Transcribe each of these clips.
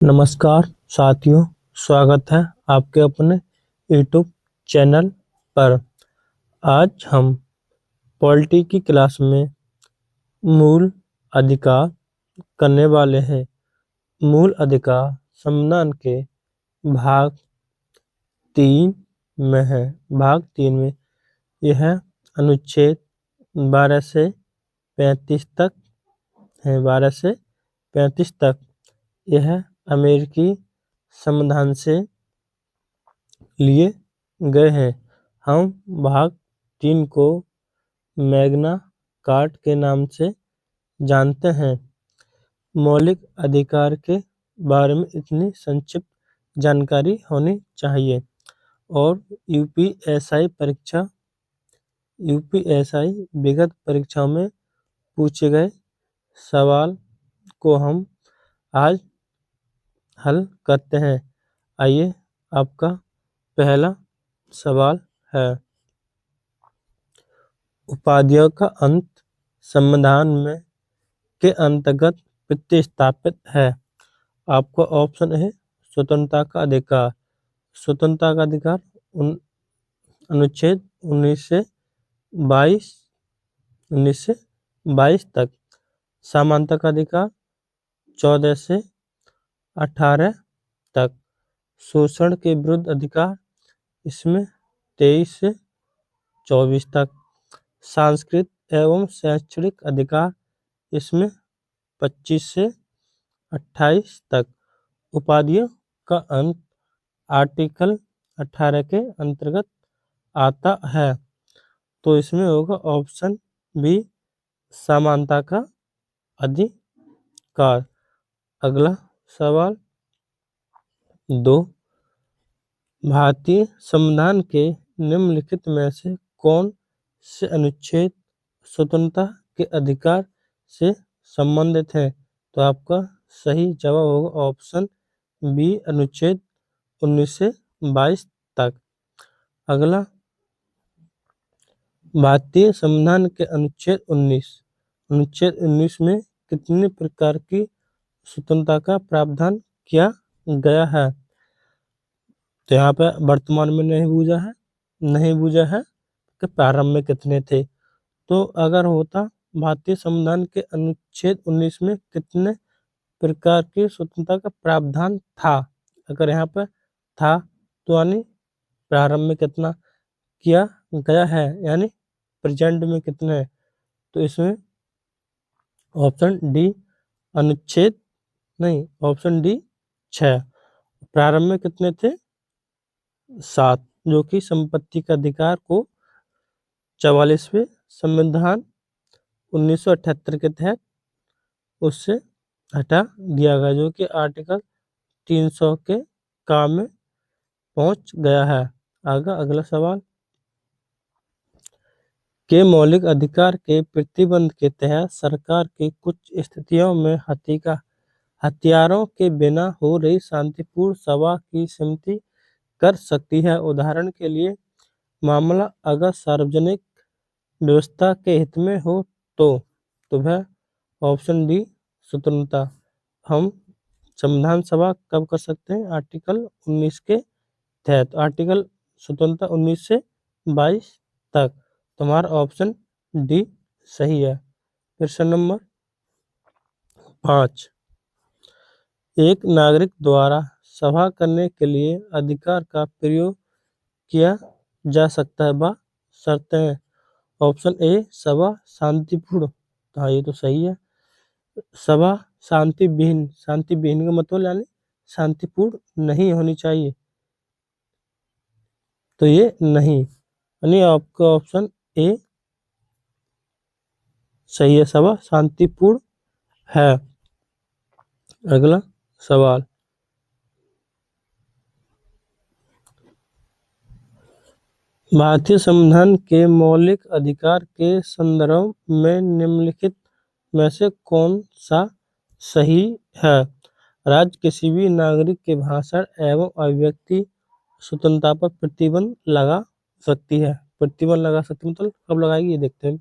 नमस्कार साथियों, स्वागत है आपके अपने यूट्यूब चैनल पर। आज हम पॉलिटी की क्लास में मूल अधिकार करने वाले हैं। मूल अधिकार संविधान के भाग 3 में है। भाग 3 में यह अनुच्छेद 12 से 35 तक है। 12 से 35 तक यह अमेरिकी संविधान से लिए गए हैं। हम भाग 3 को मैग्ना कार्टा के नाम से जानते हैं। मौलिक अधिकार के बारे में इतनी संक्षिप्त जानकारी होनी चाहिए। और यूपीएसआई विगत परीक्षाओं में पूछे गए सवाल को हम आज हल करते हैं। आइए, आपका पहला सवाल है, उपाधियों का अंत संविधान में के अंतर्गत प्रतिस्थापित है। आपका ऑप्शन है स्वतंत्रता का अधिकार। स्वतंत्रता का अधिकार अनुच्छेद 19 से 22 तक। समानता का अधिकार 14 से 18 तक। शोषण के विरुद्ध अधिकार इसमें 23 से 24 तक। सांस्कृतिक एवं शैक्षणिक अधिकार इसमें 25 से 28 तक। उपाधियों का अंत आर्टिकल 18 के अंतर्गत आता है, तो इसमें होगा ऑप्शन बी, समानता का अधिकार। अगला सवाल 2, भारतीय संविधान के निम्नलिखित में से कौन से अनुच्छेद स्वतंत्रता के अधिकार से संबंधित है? तो आपका सही जवाब होगा ऑप्शन बी, अनुच्छेद 19 से 22 तक। अगला, भारतीय संविधान के अनुच्छेद 19 में कितने प्रकार की स्वतंत्रता का प्रावधान किया गया है? तो यहाँ पे वर्तमान में नहीं बूझा है कि प्रारंभ में कितने थे। तो अगर होता भारतीय संविधान के अनुच्छेद 19 में कितने प्रकार की स्वतंत्रता का प्रावधान था, अगर यहाँ पर था तो यानी प्रारंभ में कितना किया गया है, यानी प्रेजेंट में कितने है। तो इसमें ऑप्शन डी ऑप्शन डी 6। प्रारंभ में कितने थे? 7, जो कि संपत्ति का अधिकार को 44वें संविधान 1978 के तहत उससे हटा दिया गया, जो कि आर्टिकल 300 के काम में पहुंच गया है। अगला सवाल, के मौलिक अधिकार के प्रतिबंध के तहत सरकार की कुछ स्थितियों में हथियारों के बिना हो रही शांतिपूर्ण सभा की सम्मति कर सकती है। उदाहरण के लिए, मामला अगर सार्वजनिक व्यवस्था के हित में हो तो वह ऑप्शन डी, स्वतंत्रता। हम संविधान सभा कब कर सकते हैं? आर्टिकल 19 के तहत। आर्टिकल स्वतंत्रता 19 से 22 तक। तुम्हारा ऑप्शन डी सही है। प्रश्न नंबर 5, एक नागरिक द्वारा सभा करने के लिए अधिकार का प्रयोग किया जा सकता है, वह शर्तें हैं। ऑप्शन ए, सभा शांतिपूर्ण। हाँ, ये तो सही है। सभा शांति विहीन का मतलब यानी शांतिपूर्ण नहीं होनी चाहिए, तो ये नहीं, यानी आपका ऑप्शन ए सही है, सभा शांतिपूर्ण है। अगला सवाल, भारतीय संविधान के मौलिक अधिकार के संदर्भ में निम्नलिखित में से कौन सा सही है? राज्य किसी भी नागरिक के भाषण एवं अभिव्यक्ति स्वतंत्रता पर प्रतिबंध लगा सकती है। मतलब कब लगाएगी, ये देखते हैं।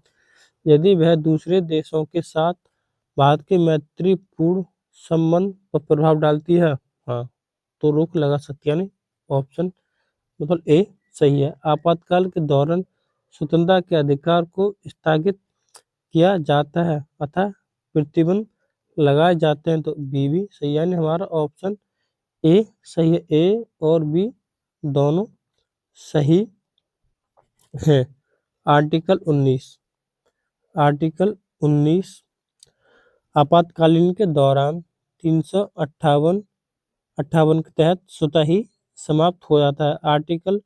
यदि वह दूसरे देशों के साथ भारत के मैत्रीपूर्ण संबंध पर प्रभाव डालती है। हाँ, तो रोक लगा सकती है, यानी ऑप्शन मतलब ए सही है। आपातकाल के दौरान स्वतंत्रता के अधिकार को स्थगित किया जाता है अतः प्रतिबंध लगाए जाते हैं, तो बी भी सही है, यानी हमारा ऑप्शन ए सही है। ए और बी दोनों सही है। आर्टिकल 19 आपातकालीन के दौरान 358 के तहत स्वतः ही समाप्त हो जाता है। आर्टिकल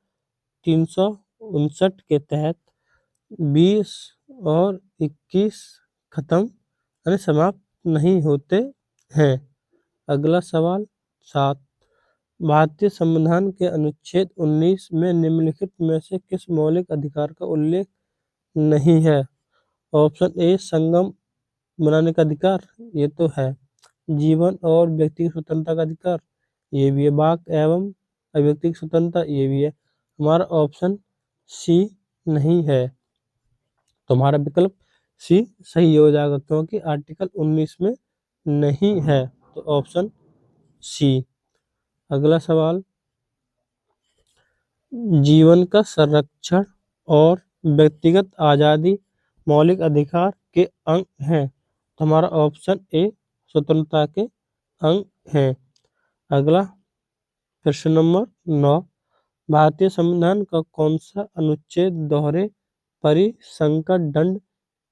359 के तहत 20 और 21 खत्म यानी समाप्त नहीं होते हैं। अगला सवाल 7, भारतीय संविधान के अनुच्छेद 19 में निम्नलिखित में से किस मौलिक अधिकार का उल्लेख नहीं है? ऑप्शन ए संगम बनाने का अधिकार, ये तो है। जीवन और व्यक्तिगत स्वतंत्रता का अधिकार, ये भी है। वाक एवं अभिव्यक्ति की स्वतंत्रता, ये भी है। हमारा ऑप्शन सी नहीं है, तो हमारा विकल्प सी सही हो जाएगा, क्योंकि आर्टिकल 19 में नहीं है, तो ऑप्शन सी। अगला सवाल, जीवन का संरक्षण और व्यक्तिगत आजादी मौलिक अधिकार के अंग हैं, तो हमारा ऑप्शन ए स्वतंत्रता के अंग हैं। अगला प्रश्न नंबर 9, भारतीय संविधान का कौन सा अनुच्छेद दोहरे परिसंकट दंड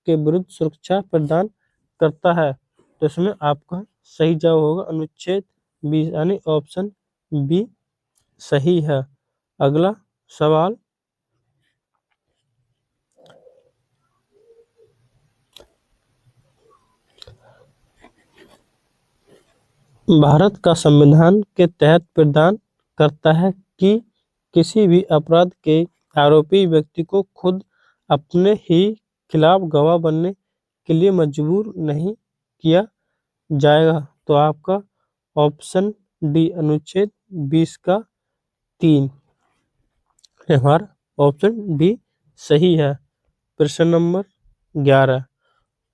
के विरुद्ध सुरक्षा प्रदान करता है? तो इसमें आपका सही जवाब होगा अनुच्छेद 20, यानी ऑप्शन बी सही है। अगला सवाल, भारत का संविधान के तहत प्रदान करता है कि किसी भी अपराध के आरोपी व्यक्ति को खुद अपने ही खिलाफ गवाह बनने के लिए मजबूर नहीं किया जाएगा, तो आपका ऑप्शन डी अनुच्छेद 20 का 3 हमारा ऑप्शन डी सही है। प्रश्न नंबर 11,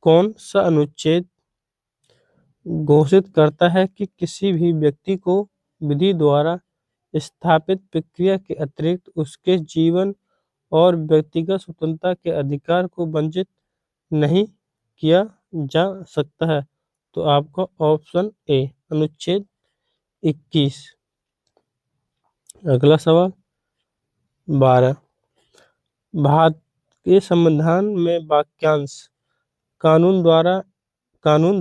कौन सा अनुच्छेद घोषित करता है कि किसी भी व्यक्ति को विधि द्वारा स्थापित प्रक्रिया के अतिरिक्त उसके जीवन और व्यक्तिगत स्वतंत्रता के अधिकार को वंचित नहीं किया जा सकता है? तो आपका ऑप्शन ए अनुच्छेद 21। अगला सवाल 12, भारतीय संविधान में वाक्यांश कानून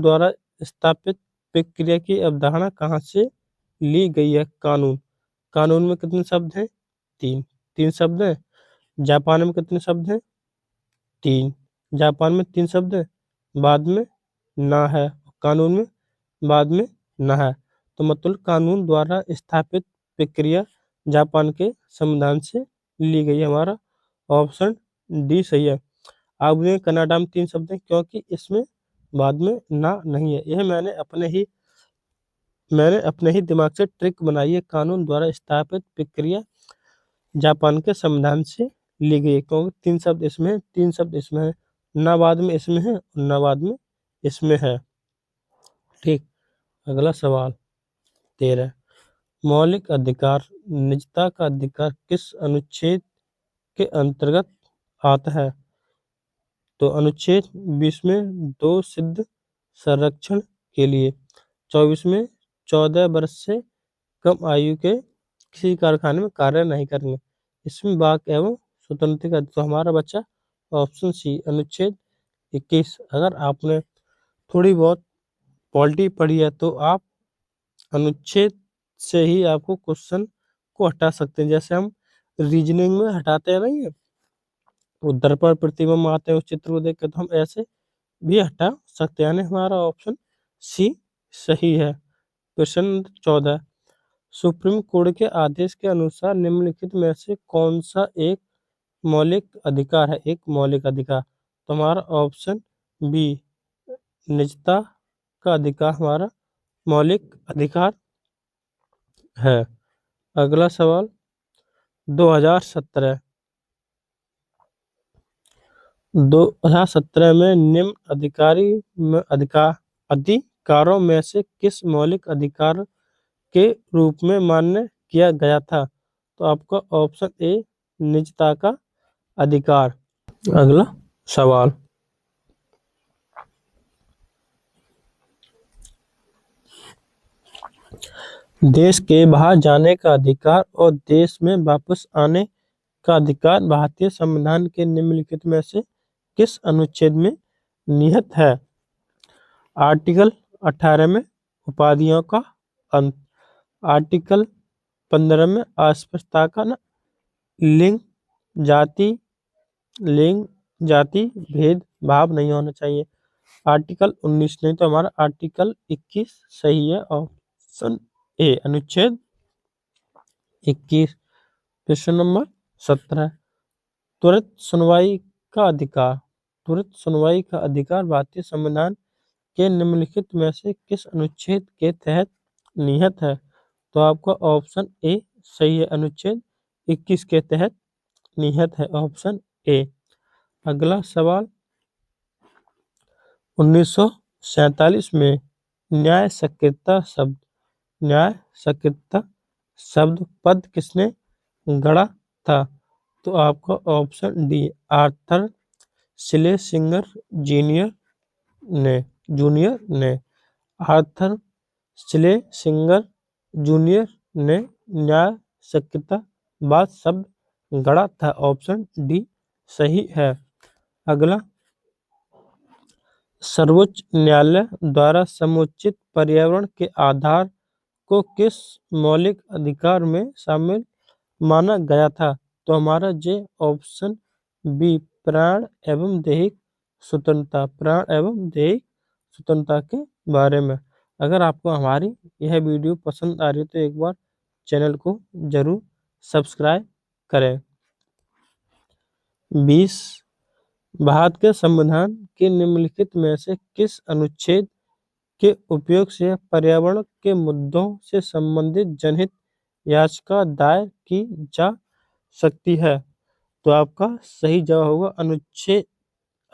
द्वारा स्थापित प्रक्रिया की अवधारणा कहाँ से ली गई है? कानून में कितने शब्द हैं? 3 शब्द हैं। जापान में कितने शब्द हैं? 3। जापान में 3 शब्द हैं, बाद में ना है, कानून में बाद में ना है, तो मतलब कानून द्वारा स्थापित प्रक्रिया जापान के संविधान से ली गई है। हमारा ऑप्शन डी सही है। आप देखें कनाडा में 3 शब्द हैं, क्योंकि इसमें बाद में ना नहीं है। यह मैंने अपने ही दिमाग से ट्रिक बनाई है। कानून द्वारा स्थापित प्रक्रिया जापान के संविधान से ली गई है, क्योंकि 3 शब्द इसमें है, 3 शब्द इसमें है, ना बाद में इसमें है, ना बाद में इसमें है। ठीक। अगला सवाल 13, मौलिक अधिकार निजता का अधिकार किस अनुच्छेद के अंतर्गत आता है? तो अनुच्छेद 20 में 2 सिद्ध संरक्षण के लिए, 24 में 14 वर्ष से कम आयु के किसी कारखाने में कार्य नहीं करेंगे, इसमें वाक एवं स्वतंत्रता का, तो हमारा बच्चा ऑप्शन सी अनुच्छेद 21। अगर आपने थोड़ी बहुत पॉलिटी पढ़ी है तो आप अनुच्छेद से ही आपको क्वेश्चन को हटा सकते हैं, जैसे हम रीजनिंग में हटाते हैं नहीं है, वो दर्पण प्रतिबिंब आते हैं उस चित्र को देख के, तो हम ऐसे भी हटा सकते हैं, यानी हमारा ऑप्शन सी सही है। प्रश्न 14, सुप्रीम कोर्ट के आदेश के अनुसार निम्नलिखित में से कौन सा एक मौलिक अधिकार है? एक मौलिक अधिकार, तो हमारा ऑप्शन बी निजता का अधिकार हमारा मौलिक अधिकार है। अगला सवाल 2017 में निम्न अधिकारों में से किस मौलिक अधिकार के रूप में मान्य किया गया था? तो आपका ऑप्शन ए निजता का अधिकार। अगला सवाल, देश के बाहर जाने का अधिकार और देश में वापस आने का अधिकार भारतीय संविधान के निम्नलिखित में से किस अनुच्छेद में निहित है? आर्टिकल 18 में उपाधियों का अंत, आर्टिकल 15 में अस्पृश्यता का लिंग जाति भेद भाव नहीं होना चाहिए, आर्टिकल 19 नहीं तो हमारा आर्टिकल 21 सही है। ऑप्शन ए अनुच्छेद 21। क्वेश्चन नंबर 17, त्वरित सुनवाई का अधिकार। त्वरित सुनवाई का अधिकार भारतीय संविधान के निम्नलिखित में से किस अनुच्छेद के तहत निहित है? तो आपका ऑप्शन ए सही है, अनुच्छेद 21 के तहत निहित है, ऑप्शन ए। अगला सवाल, 1947 में न्याय सकृतता शब्द पद किसने गढ़ा था? तो आपका ऑप्शन डी आर्थर श्लेसिंगर जूनियर ने आर्थर श्लेसिंगर जूनियर ने न्याय सकृततावाद शब्द गढ़ा था, ऑप्शन डी सही है। अगला, सर्वोच्च न्यायालय द्वारा समुचित पर्यावरण के आधार को किस मौलिक अधिकार में शामिल माना गया था? तो हमारा जे ऑप्शन बी प्राण एवं दैहिक स्वतंत्रता, प्राण एवं दैहिक स्वतंत्रता के बारे में। अगर आपको हमारी यह वीडियो पसंद आ रही है तो एक बार चैनल को जरूर सब्सक्राइब करें। 20, भारत के संविधान के निम्नलिखित में से किस अनुच्छेद के उपयोग से पर्यावरण के मुद्दों से संबंधित जनहित याचिका दायर की जा सकती है? तो आपका सही जवाब होगा अनुच्छेद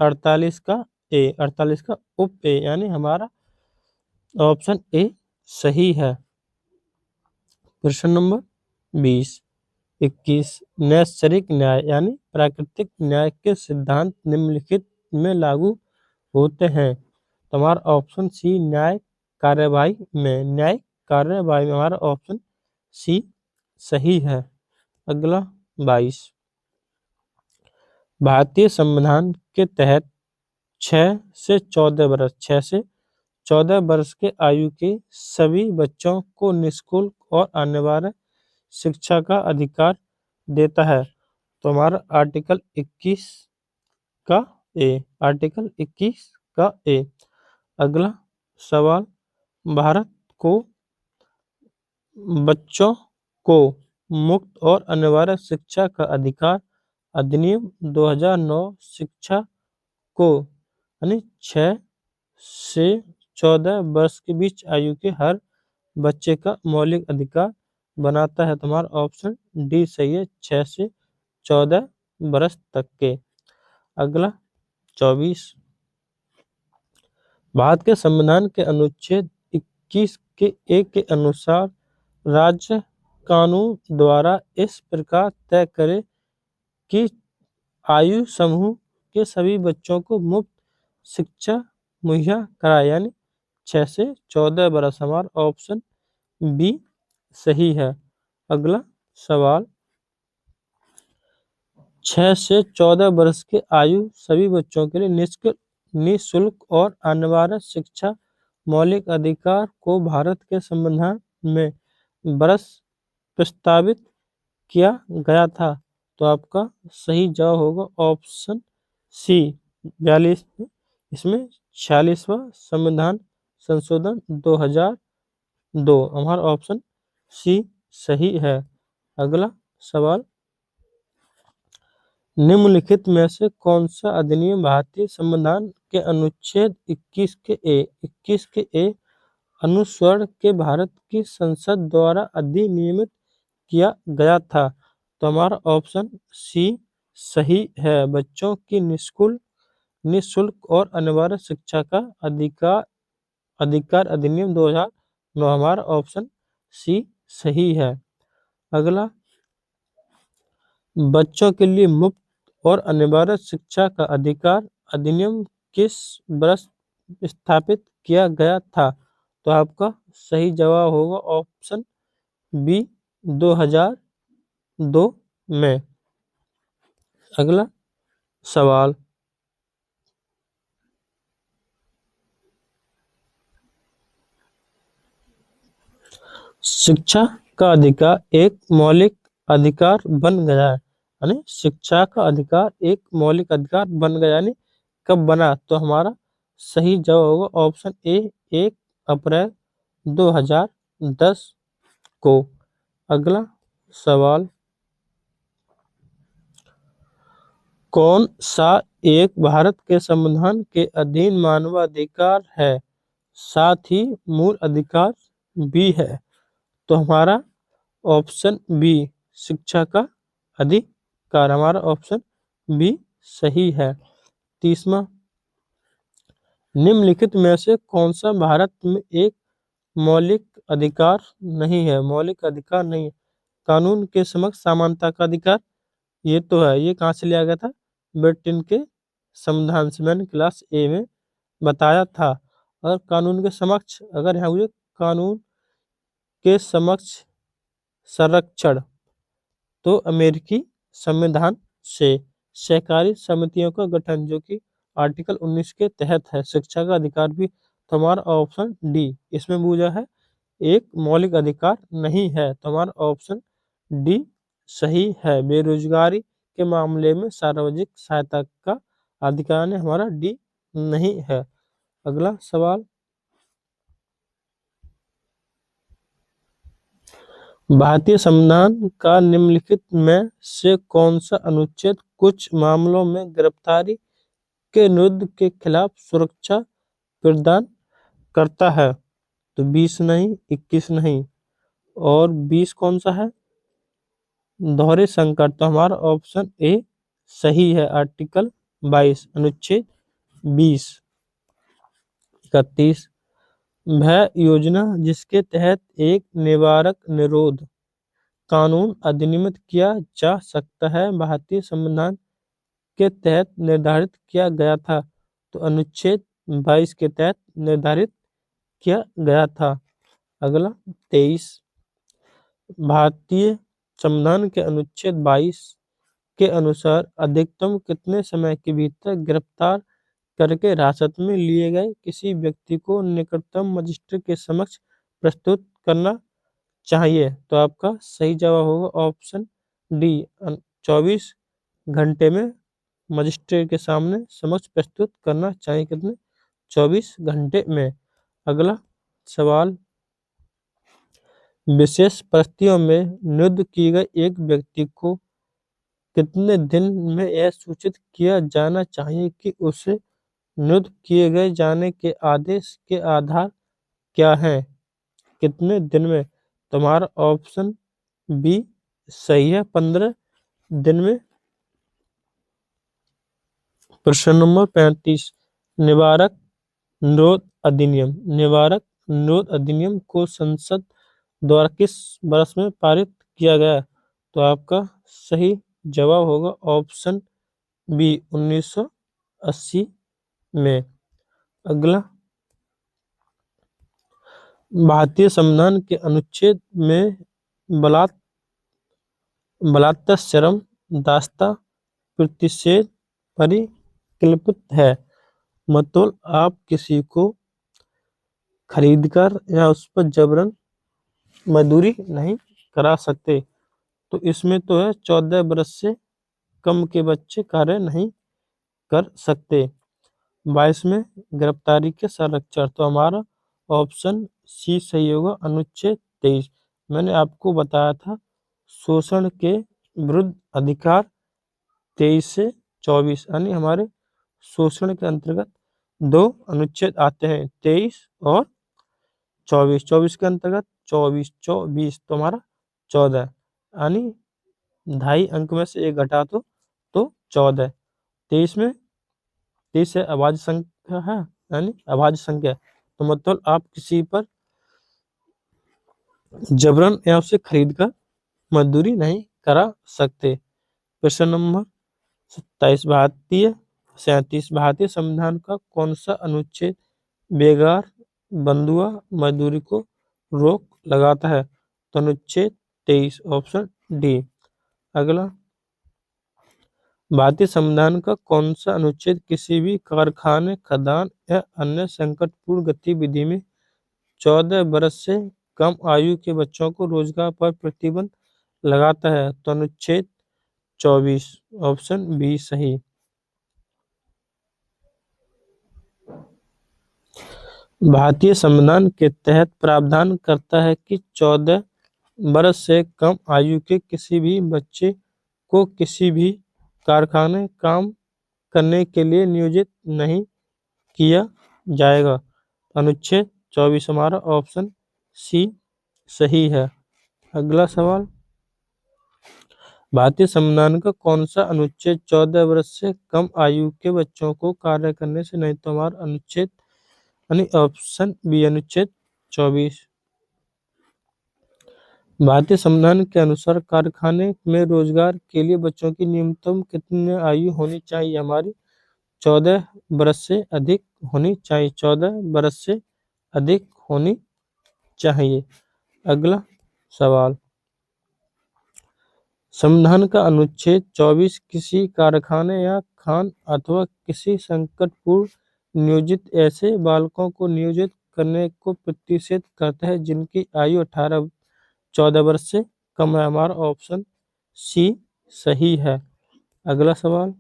48 का ए, 48 का उप ए, यानी हमारा ऑप्शन ए सही है। प्रश्न नंबर 20, 21, नैसर्गिक न्याय यानी प्राकृतिक न्याय के सिद्धांत निम्नलिखित में लागू होते हैं? तो हमारा ऑप्शन सी न्याय कार्यवाही में हमारा ऑप्शन सी सही है। अगला 22, भारतीय संविधान के तहत 6 से 14 वर्ष के आयु के सभी बच्चों को निःशुल्क और अनिवार्य शिक्षा का अधिकार देता है। तो हमारा आर्टिकल 21 का ए। अगला सवाल, भारत को बच्चों को मुक्त और अनिवार्य शिक्षा का अधिकार अधिनियम 2009 शिक्षा को यानी 6 से 14 वर्ष के बीच आयु के हर बच्चे का मौलिक अधिकार बनाता है। तुम्हारा ऑप्शन डी सही है, 6 से 14 वर्ष तक के। अगला 24, भारत के संविधान के अनुच्छेद 21 के एक के अनुसार राज्य कानून द्वारा इस प्रकार तय करे कि आयु समूह के सभी बच्चों को मुफ्त शिक्षा मुहैया कराए, यानी 6 से 14 वर्ष। हमारा ऑप्शन बी सही है। अगला सवाल, 6 से 14 वर्ष के आयु सभी बच्चों के लिए निःशुल्क और अनिवार्य शिक्षा मौलिक अधिकार को भारत के संविधान में वर्ष प्रस्तावित किया गया था? तो आपका सही जवाब होगा ऑप्शन सी 42। इसमें 46वां संविधान संशोधन 2002, हमारा ऑप्शन सी सही है। अगला सवाल, निम्नलिखित में से कौन सा अधिनियम भारतीय संविधान के अनुच्छेद 21 के ए अनुच्छेद के भारत की संसद द्वारा अधिनियमित किया गया था? तो हमारा ऑप्शन सी सही है, बच्चों की निःशुल्क और अनिवार्य शिक्षा का अधिकार अधिनियम 2009, हमारा ऑप्शन सी सही है। अगला, बच्चों के लिए मुफ्त और अनिवार्य शिक्षा का अधिकार अधिनियम किस वर्ष स्थापित किया गया था? तो आपका सही जवाब होगा ऑप्शन बी 2002 में। अगला सवाल, शिक्षा का अधिकार एक मौलिक अधिकार बन गया है, यानी शिक्षा का अधिकार एक मौलिक अधिकार बन गया, यानी कब बना? तो हमारा सही जवाब होगा ऑप्शन ए 1 अप्रैल 2010 को। अगला सवाल, कौन सा एक भारत के संविधान के अधीन मानवाधिकार है, साथ ही मूल अधिकार भी है? तो हमारा ऑप्शन बी शिक्षा का अधिकार, हमारा ऑप्शन बी सही है। तीसरा, निम्नलिखित में से कौन सा भारत में एक मौलिक अधिकार नहीं है? मौलिक अधिकार नहीं है। कानून के समक्ष समानता का अधिकार, ये तो है, ये कहाँ से लिया गया था? ब्रिटेन के संविधान से, मैंने क्लास ए में बताया था। और कानून के समक्ष, अगर यहाँ हुए कानून के समक्ष संरक्षण, तो अमेरिकी संविधान से सहकारी समितियों का गठन, जो कि आर्टिकल 19 के तहत है। शिक्षा का अधिकार भी, तो हमारा ऑप्शन डी इसमें पूछा है एक मौलिक अधिकार नहीं है, तो हमारा ऑप्शन डी सही है। बेरोजगारी के मामले में सार्वजनिक सहायता का अधिकार ने हमारा डी नहीं है। अगला सवाल, भारतीय संविधान का निम्नलिखित में से कौन सा अनुच्छेद कुछ मामलों में गिरफ्तारी के विरुद्ध के खिलाफ सुरक्षा प्रदान करता है? तो 20 नहीं, 21 नहीं, और 20 कौन सा है? दोहरे संकट, तो हमारा ऑप्शन ए सही है, आर्टिकल 22 अनुच्छेद 20। 31, वह योजना जिसके तहत एक निवारक निरोध कानून अधिनियमित किया जा सकता है, भारतीय संविधान के तहत निर्धारित किया गया था? तो अनुच्छेद 22 के तहत निर्धारित किया गया था। अगला 23, भारतीय संविधान के अनुच्छेद 22 के अनुसार अधिकतम कितने समय के भीतर गिरफ्तार करके हिरासत में लिए गए किसी व्यक्ति को निकटतम मजिस्ट्रेट के समक्ष प्रस्तुत करना चाहिए? तो आपका सही जवाब होगा ऑप्शन डी 24 घंटे में मजिस्ट्रेट के सामने समक्ष प्रस्तुत करना चाहिए। कितने? 24 घंटे में। अगला सवाल, विशेष परिस्थितियों में नियुक्त किए गए एक व्यक्ति को कितने दिन में यह सूचित किया जाना चाहिए कि उसे नियुक्त किए गए जाने के आदेश के आधार क्या है? कितने दिन में? तुम्हारा ऑप्शन बी सही है, 15 दिन में। प्रश्न नंबर 35, निवारक निरोध अधिनियम, निवारक निरोध अधिनियम को संसद द्वारा किस वर्ष में पारित किया गया? तो आपका सही जवाब होगा ऑप्शन बी 1980 में। अगला, भारतीय संविधान के अनुच्छेद में बलात्कार श्रम दास्ता प्रतिषेध परिकल्पित है, मतलब आप किसी को खरीदकर या उस पर जबरन मजदूरी नहीं करा सकते। तो इसमें तो है 14 वर्ष से कम के बच्चे कार्य नहीं कर सकते। 22 में गिरफ्तारी के संरक्षण, तो हमारा ऑप्शन सी सही होगा, अनुच्छेद 23। मैंने आपको बताया था शोषण के विरुद्ध अधिकार 23 से 24, यानी हमारे शोषण के अंतर्गत दो अनुच्छेद आते हैं, 23 और 24। 24 के अंतर्गत 24 24 तो हमारा 14, यानी 2.5 अंक में से एक घटा तो 14। 23 में 23 है अभाज्य संख्या है, यानी अभाज्य संख्या, तो मतलब आप किसी पर जबरन या उसे खरीद कर मजदूरी नहीं करा सकते। प्रश्न नंबर 37 भारतीय संविधान का कौन सा अनुच्छेद बेगार बंधुआ मजदूरी को रोक लगाता है? तो अनुच्छेद 23 ऑप्शन डी। अगला, भारतीय संविधान का कौन सा अनुच्छेद किसी भी कारखाने, खदान या अन्य संकटपूर्ण गतिविधि में 14 वर्ष से कम आयु के बच्चों को रोजगार पर प्रतिबंध लगाता है? तो अनुच्छेद 24 ऑप्शन बी सही। भारतीय संविधान के तहत प्रावधान करता है कि 14 वर्ष से कम आयु के किसी भी बच्चे को किसी भी कारखाने काम करने के लिए नियोजित नहीं किया जाएगा। अनुच्छेद 24 हमारा ऑप्शन सी सही है। अगला सवाल, भारतीय संविधान का कौन सा अनुच्छेद 14 वर्ष से कम आयु के बच्चों को कार्य करने से नहीं? तो हमारा अनुच्छेद ऑप्शन बी अनुच्छेद 24। भारतीय संविधान के अनुसार कारखाने में रोजगार के लिए बच्चों की न्यूनतम कितनी आयु होनी चाहिए? हमारी 14 वर्ष से अधिक होनी चाहिए। 14 वर्ष से अधिक होनी चाहिए। अगला सवाल, संविधान का अनुच्छेद 24 किसी कारखाने या खान अथवा किसी संकटपूर्ण नियोजित ऐसे बालकों को नियोजित करने को प्रतिषेध करता है जिनकी आयु 14 वर्ष से कम है? हमारा ऑप्शन सी सही है। अगला सवाल,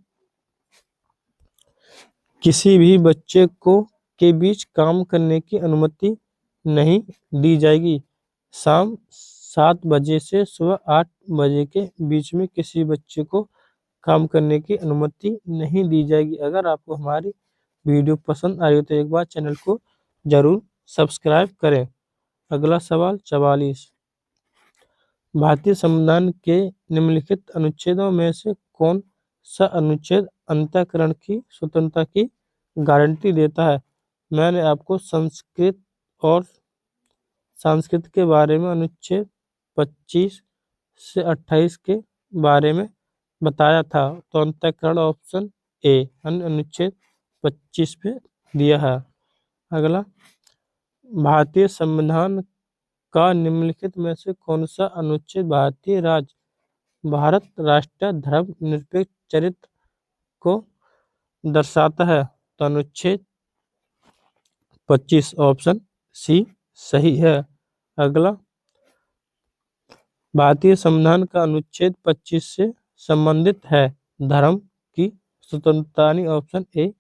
किसी भी बच्चे को के बीच काम करने की अनुमति नहीं दी जाएगी। शाम 7 बजे से सुबह 8 बजे के बीच में किसी बच्चे को काम करने की अनुमति नहीं दी जाएगी। अगर आपको हमारी वीडियो पसंद आई हो तो एक बार चैनल को जरूर सब्सक्राइब करें। अगला सवाल 44, भारतीय संविधान के निम्नलिखित अनुच्छेदों में से कौन सा अनुच्छेद अंतःकरण की स्वतंत्रता की गारंटी देता है? मैंने आपको संस्कृत और संस्कृत के बारे में अनुच्छेद 25 से 28 के बारे में बताया था। तो अंतःकरण ऑप्शन ए अनुच्छेद 25 पे दिया है। अगला, भारतीय संविधान का निम्नलिखित में से कौन सा अनुच्छेद भारत राष्ट्र धर्मनिरपेक्ष चरित्र को दर्शाता है? तो अनुच्छेद 25 ऑप्शन सी सही है। अगला, भारतीय संविधान का अनुच्छेद 25 से संबंधित है धर्म की स्वतंत्रता? ऑप्शन ए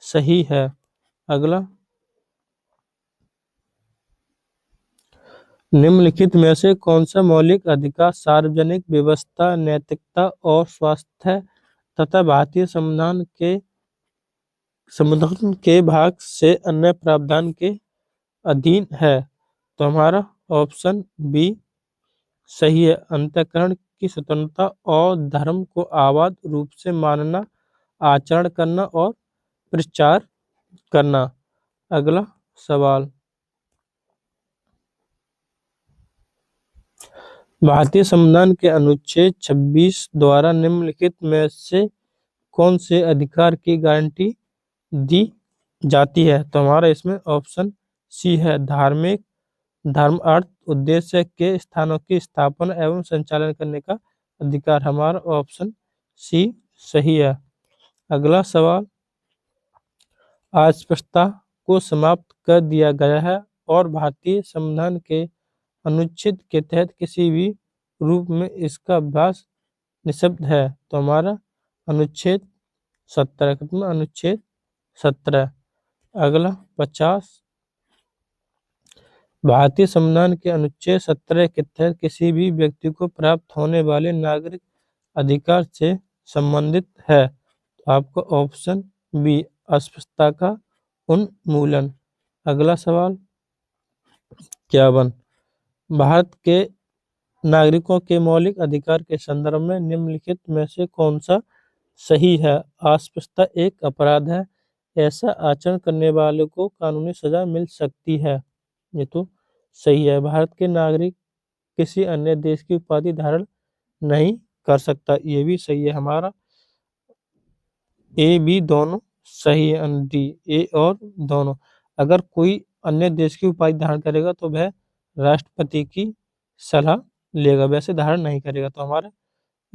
सही है। अगला, निम्नलिखित में से कौन सा मौलिक अधिकार सार्वजनिक व्यवस्था, नैतिकता और स्वास्थ्य तथा भारतीय संविधान के भाग से अन्य प्रावधान के अधीन है? तो हमारा ऑप्शन बी सही है। अंतःकरण की स्वतंत्रता और धर्म को आबाद रूप से मानना, आचरण करना और प्रचार करना। अगला सवाल, भारतीय संविधान के अनुच्छेद 26 द्वारा निम्नलिखित में से कौन से अधिकार की गारंटी दी जाती है? तो हमारा इसमें ऑप्शन सी है। धार्मिक, धर्म, अर्थ, उद्देश्य के स्थानों की स्थापना एवं संचालन करने का अधिकार। हमारा ऑप्शन सी सही है। अगला सवाल, अस्पृश्यता को समाप्त कर दिया गया है और भारतीय संविधान के अनुच्छेद के तहत किसी भी रूप में इसका अभ्यास निषिद्ध है? तो हमारा अनुच्छेद 17 कितना? अनुच्छेद 17। अगला 50, भारतीय संविधान के अनुच्छेद 17 के तहत किसी भी व्यक्ति को प्राप्त होने वाले नागरिक अधिकार से संबंधित है? तो आपको ऑप्शन बी अस्पृश्यता का उन्मूलन। अगला सवाल 51, भारत के नागरिकों के मौलिक अधिकार के संदर्भ में निम्नलिखित में से कौन सा सही है? अस्पृश्यता एक अपराध है, ऐसा आचरण करने वाले को कानूनी सजा मिल सकती है। ये तो सही है। भारत के नागरिक किसी अन्य देश की उपाधि धारण नहीं कर सकता। ये भी सही है हमारा, ए बी दोनों सही है। डी ए और दोनों। अगर कोई अन्य देश की उपाधि धारण करेगा तो वह राष्ट्रपति की सलाह लेगा, वैसे धारण नहीं करेगा। तो हमारा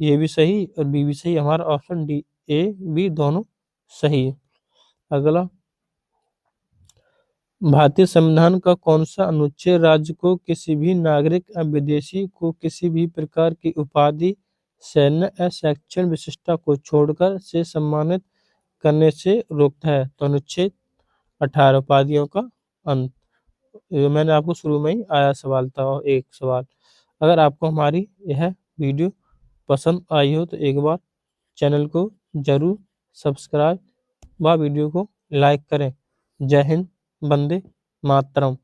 ये भी सही और बी भी सही, हमारा ऑप्शन डी ए बी दोनों सही है। अगला, भारतीय संविधान का कौन सा अनुच्छेद राज्य को किसी भी नागरिक या विदेशी को किसी भी प्रकार की उपाधि, सैन्य या शैक्षणिक विशिष्टता को छोड़कर से सम्मानित करने से रोकता है? तो अनुच्छेद 18, उपाधियों का अंत। ये मैंने आपको शुरू में ही आया सवाल था, और एक सवाल। अगर आपको हमारी यह वीडियो पसंद आई हो तो एक बार चैनल को जरूर सब्सक्राइब व वीडियो को लाइक करें। जय हिंद, वंदे मातरम।